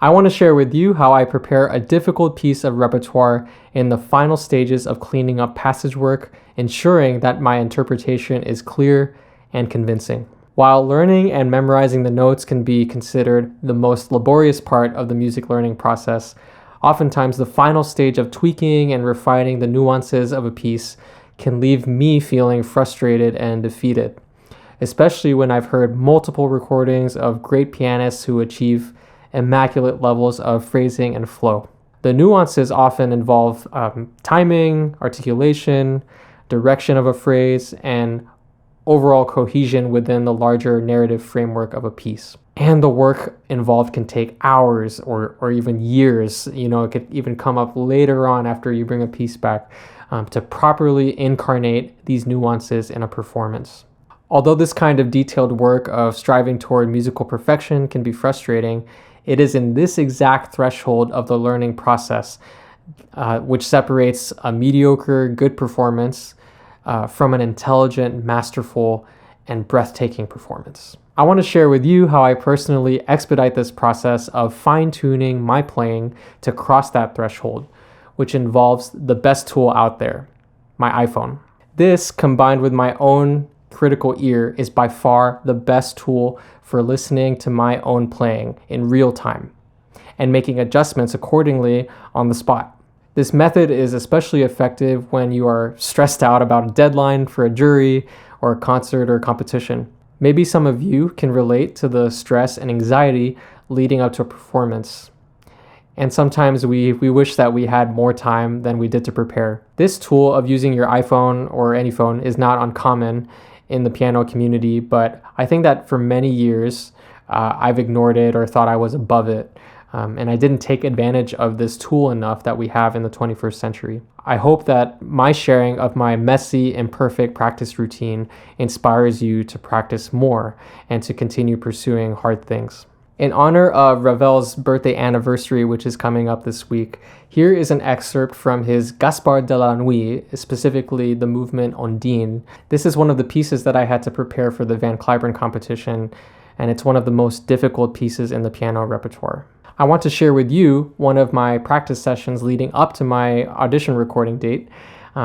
I want to share with you how I prepare a difficult piece of repertoire in the final stages of cleaning up passage work, ensuring that my interpretation is clear and convincing. While learning and memorizing the notes can be considered the most laborious part of the music learning process, oftentimes the final stage of tweaking and refining the nuances of a piece can leave me feeling frustrated and defeated, especially when I've heard multiple recordings of great pianists who achieve immaculate levels of phrasing and flow. The nuances often involve timing, articulation, direction of a phrase, and overall cohesion within the larger narrative framework of a piece. And the work involved can take hours or even years. It could even come up later on after you bring a piece back to properly incarnate these nuances in a performance. Although this kind of detailed work of striving toward musical perfection can be frustrating, it is in this exact threshold of the learning process which separates a mediocre, good performance from an intelligent, masterful, and breathtaking performance. I want to share with you how I personally expedite this process of fine-tuning my playing to cross that threshold, which involves the best tool out there, my iPhone. This, combined with my own critical ear, is by far the best tool for listening to my own playing in real time and making adjustments accordingly on the spot. This method is especially effective when you are stressed out about a deadline for a jury or a concert or competition. Maybe some of you can relate to the stress and anxiety leading up to a performance. And sometimes we wish that we had more time than we did to prepare. This tool of using your iPhone or any phone is not uncommon in the piano community, but I think that for many years I've ignored it or thought I was above it. And I didn't take advantage of this tool enough that we have in the 21st century. I hope that my sharing of my messy, imperfect practice routine inspires you to practice more and to continue pursuing hard things. In honor of Ravel's birthday anniversary, which is coming up this week, here is an excerpt from his Gaspard de la nuit, specifically the movement Ondine. This is one of the pieces that I had to prepare for the Van Cliburn competition, and it's one of the most difficult pieces in the piano repertoire. I want to share with you one of my practice sessions leading up to my audition recording date.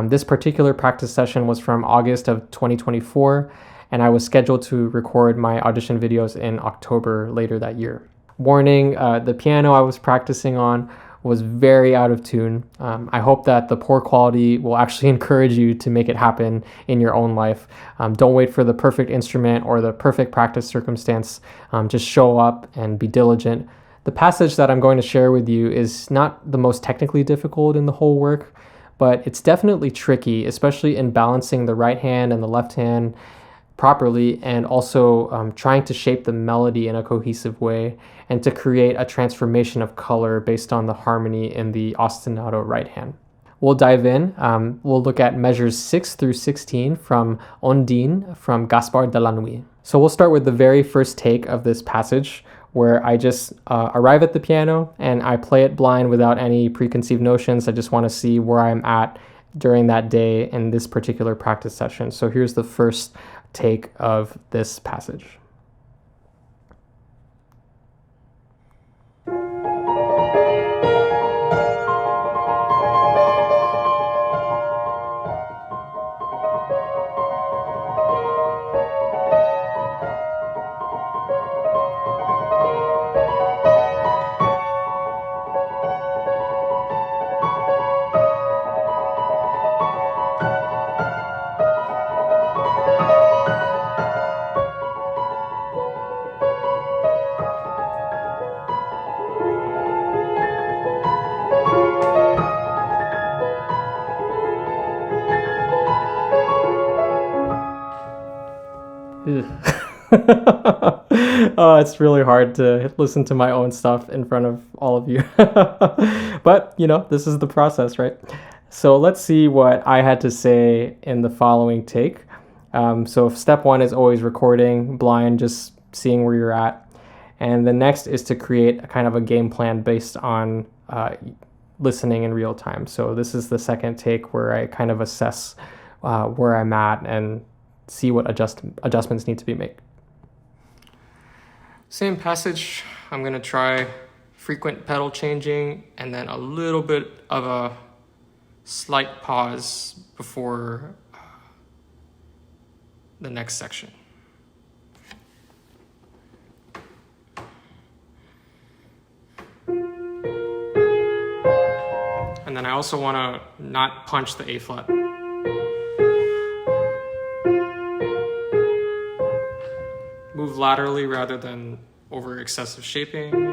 This particular practice session was from August of 2024, and I was scheduled to record my audition videos in October later that year. Warning, the piano I was practicing on was very out of tune. I hope that the poor quality will actually encourage you to make it happen in your own life. Don't wait for the perfect instrument or the perfect practice circumstance. Just show up and be diligent. The passage that I'm going to share with you is not the most technically difficult in the whole work, but it's definitely tricky, especially in balancing the right hand and the left hand properly, and also trying to shape the melody in a cohesive way and to create a transformation of color based on the harmony in the ostinato right hand. We'll dive in. We'll look at measures 6 through 16 from Ondine from Gaspard de la nuit. So we'll start with the very first take of this passage, where I just arrive at the piano and I play it blind without any preconceived notions. I just want to see where I'm at during that day in this particular practice session. So here's the first take of this passage. Oh, it's really hard to listen to my own stuff in front of all of you. But, this is the process, right? So let's see what I had to say in the following take. So step 1 is always recording blind, just seeing where you're at. And the next is to create a kind of a game plan based on listening in real time. So this is the second take where I kind of assess where I'm at and see what adjustments need to be made. Same passage. I'm going to try frequent pedal changing, and then a little bit of a slight pause before the next section. And then I also want to not punch the A flat. Move laterally rather than over excessive shaping.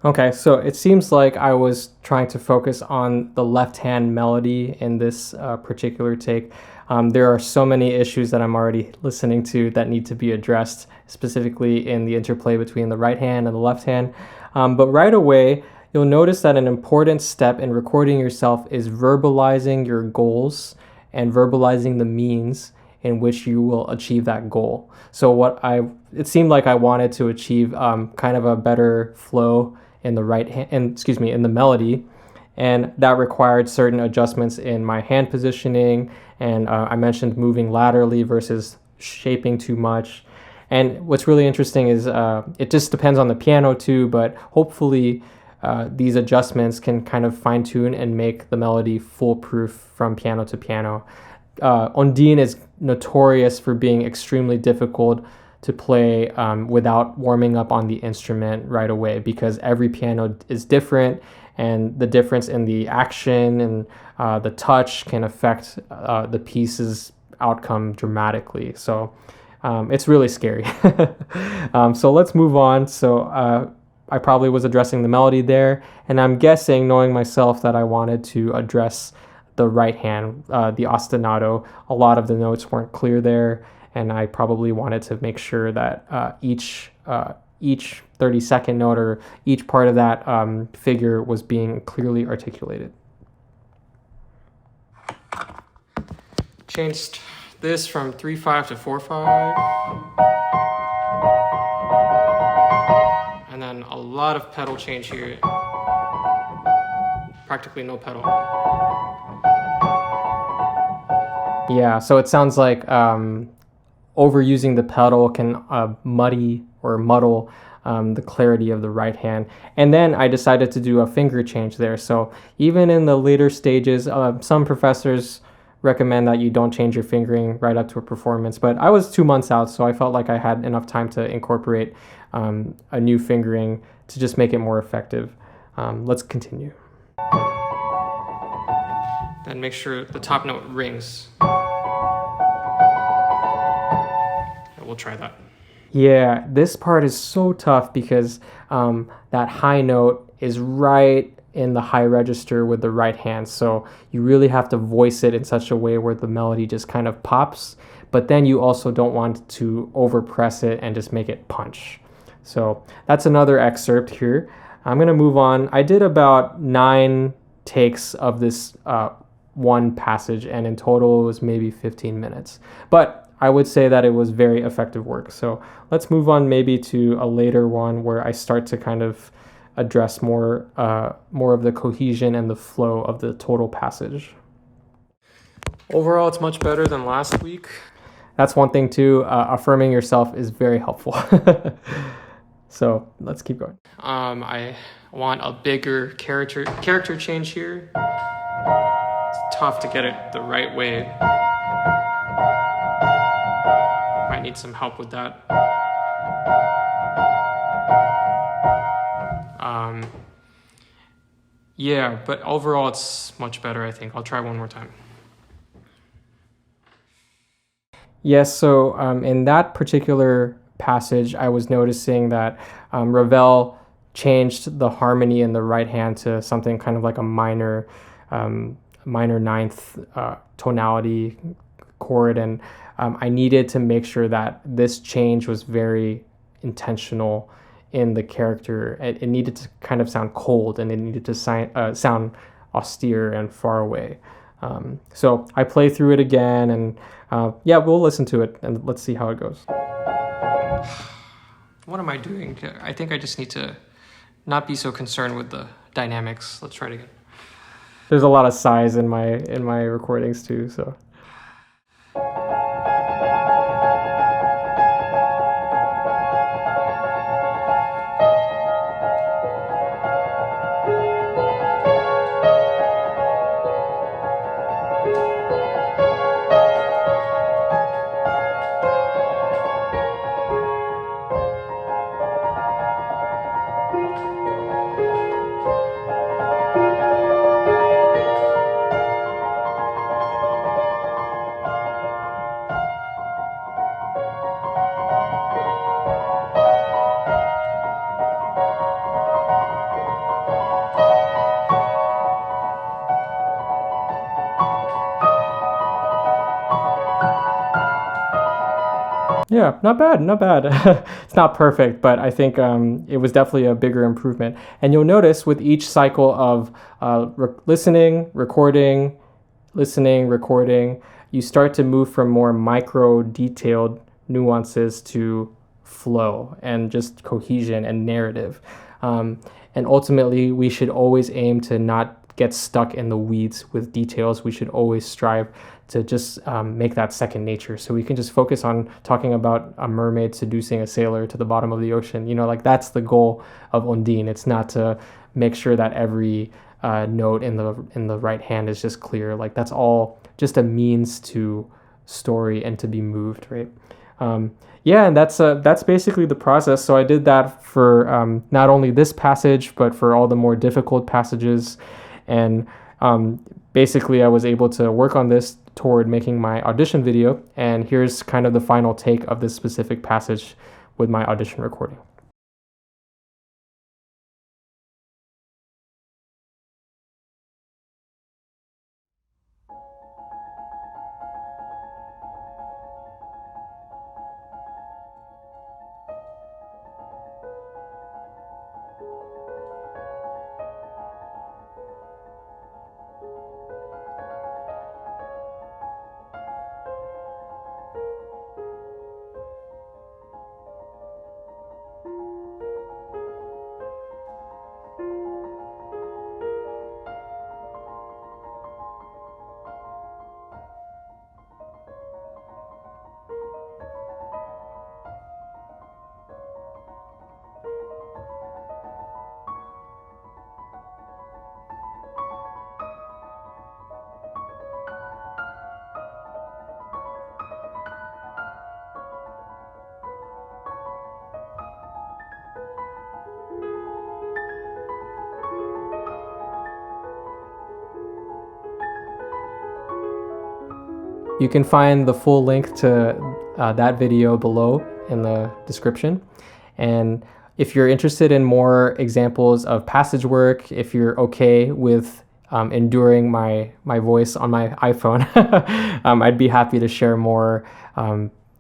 Okay, so it seems like I was trying to focus on the left-hand melody in this particular take. There are so many issues that I'm already listening to that need to be addressed, specifically in the interplay between the right hand and the left hand. But right away, you'll notice that an important step in recording yourself is verbalizing your goals and verbalizing the means in which you will achieve that goal. So it seemed like I wanted to achieve kind of a better flow in the in the melody, and that required certain adjustments in my hand positioning, and I mentioned moving laterally versus shaping too much. And what's really interesting is it just depends on the piano too, but hopefully these adjustments can kind of fine-tune and make the melody foolproof from piano to piano. Ondine is notorious for being extremely difficult to play without warming up on the instrument right away, because every piano is different, and the difference in the action and the touch can affect the piece's outcome dramatically. So it's really scary. So let's move on. So I probably was addressing the melody there, and I'm guessing, knowing myself, that I wanted to address the right hand, the ostinato. A lot of the notes weren't clear there, and I probably wanted to make sure that each 30-second note or each part of that figure was being clearly articulated. Changed this from 3/5 to 4/5. And then a lot of pedal change here. Practically no pedal. Yeah, so it sounds like overusing the pedal can muddy or muddle the clarity of the right hand. And then I decided to do a finger change there. So even in the later stages, some professors recommend that you don't change your fingering right up to a performance, but I was 2 months out, so I felt like I had enough time to incorporate a new fingering to just make it more effective. Let's continue. Then make sure the top note rings. We'll try that. Yeah, this part is so tough because that high note is right in the high register with the right hand. So you really have to voice it in such a way where the melody just kind of pops, but then you also don't want to overpress it and just make it punch. So that's another excerpt here. I'm going to move on. I did about 9 takes of this one passage, and in total it was maybe 15 minutes. But I would say that it was very effective work. So let's move on maybe to a later one where I start to kind of address more of the cohesion and the flow of the total passage. Overall, it's much better than last week. That's one thing too. Affirming yourself is very helpful. So let's keep going. I want a bigger character change here. It's tough to get it the right way. Might need some help with that. Yeah, but overall it's much better, I think. I'll try one more time. Yes, so in that particular passage, I was noticing that Ravel changed the harmony in the right hand to something kind of like a minor ninth tonality chord, and I needed to make sure that this change was very intentional in the character. It needed to kind of sound cold, and it needed to sound austere and far away. So I play through it again, and yeah, we'll listen to it and let's see how it goes. What am I doing? I think I just need to not be so concerned with the dynamics. Let's try it again. There's a lot of sighs in my recordings too, so. Yeah, not bad, not bad. It's not perfect, but I think it was definitely a bigger improvement. And you'll notice with each cycle of listening, recording, you start to move from more micro detailed nuances to flow and just cohesion and narrative. And ultimately, we should always aim to not get stuck in the weeds with details. We should always strive to just make that second nature, so we can just focus on talking about a mermaid seducing a sailor to the bottom of the ocean. You know, like that's the goal of Ondine. It's not to make sure that every note in the right hand is just clear. Like that's all just a means to story and to be moved, right? Yeah, and that's basically the process. So I did that for not only this passage, but for all the more difficult passages. And basically I was able to work on this toward making my audition video, and here's kind of the final take of this specific passage with my audition recording. You can find the full link to that video below in the description. And if you're interested in more examples of passage work, if you're okay with enduring my voice on my iPhone, I'd be happy to share more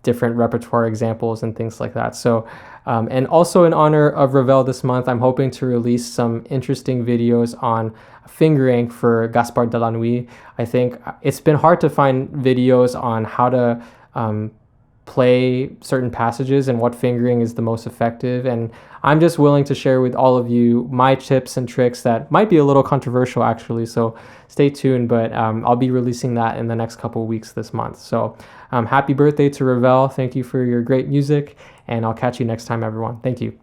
different repertoire examples and things like that. So, and also in honor of Ravel this month, I'm hoping to release some interesting videos on fingering for Gaspard de la Nuit. I think it's been hard to find videos on how to play certain passages and what fingering is the most effective. And I'm just willing to share with all of you my tips and tricks that might be a little controversial actually. So stay tuned, but I'll be releasing that in the next couple of weeks this month. So happy birthday to Ravel. Thank you for your great music, and I'll catch you next time, everyone. Thank you.